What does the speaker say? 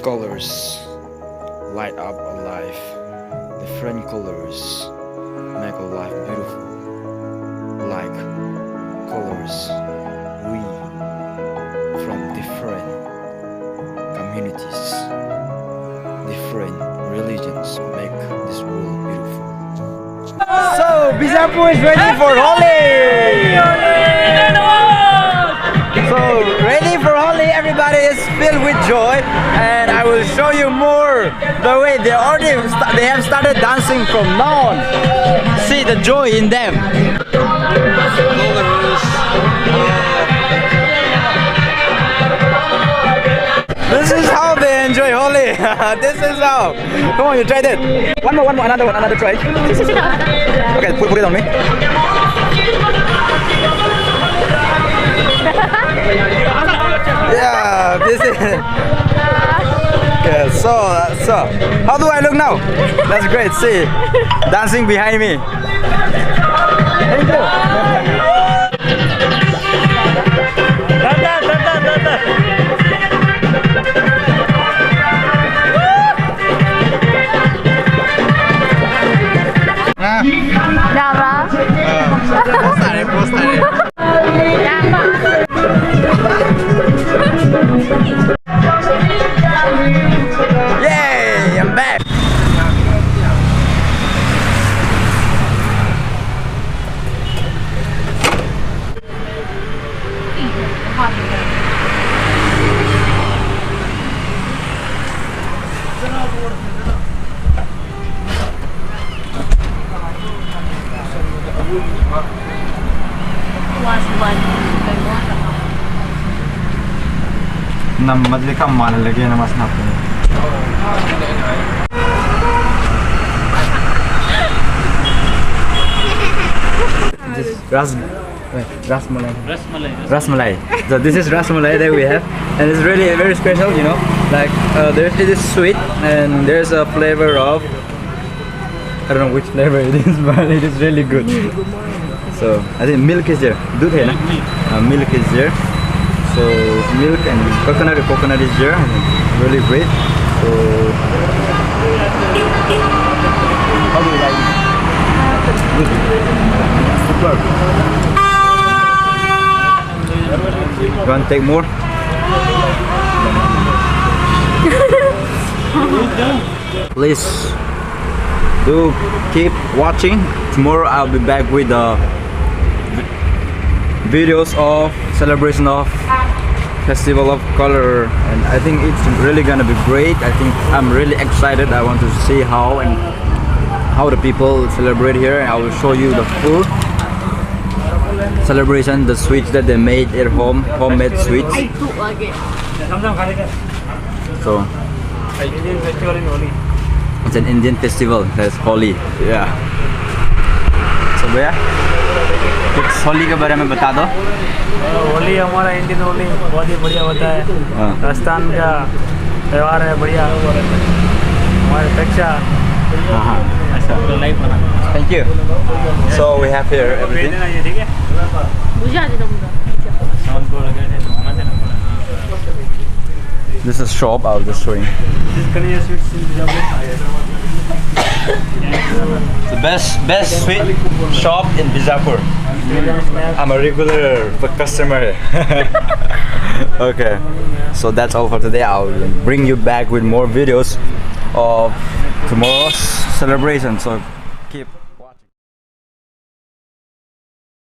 Colors light up a life. Different colors make a life beautiful. Like colors, we from different communities, different religions make this world beautiful. So, Bizarpur is ready for Holi! So, ready for Holi, everybody is filled with joy, and I will show you more the way they have started dancing from now on. See the joy in them. This is how they enjoy Holi. This is how. Come on, you tried it. One more, another try. Okay, put it on me. Yeah, this is. Okay, so how do I look now? That's great. See, dancing behind me. Thank you. Yay, I'm back. Nammadli ka malalagay na mas natin. Rasmalai. So this is rasmalai that we have, and it's really very special, you know. Like it is sweet, and there's a flavor of, I don't know which flavor it is, but it is really good. So I think milk is there. Doodh hai na? Milk is there. So milk and coconut is there. Really great. So how do you like it? Good. Super. You want to take more? Please do keep watching. Tomorrow I'll be back with videos of celebration of Festival of Color, and I think it's really gonna be great. I think I'm really excited. I want to see how the people celebrate here, and I will show you the full celebration, the sweets that they made at home, homemade sweets. So it's an Indian festival, that's Holi. Yeah. So भैया कुछ होली के बारे में बता दो। होली हमारा Indian Holi बहुत ही बढ़िया होता है। राजस्थान का त्यौहार है, बढ़िया हमारे अपेक्षा। Thank you. So we have here everything. This is shop I was just showing. The best sweet shop in Bizarpur. I'm a regular customer. Okay, so that's all for today. I'll bring you back with more videos of tomorrow's celebration. So keep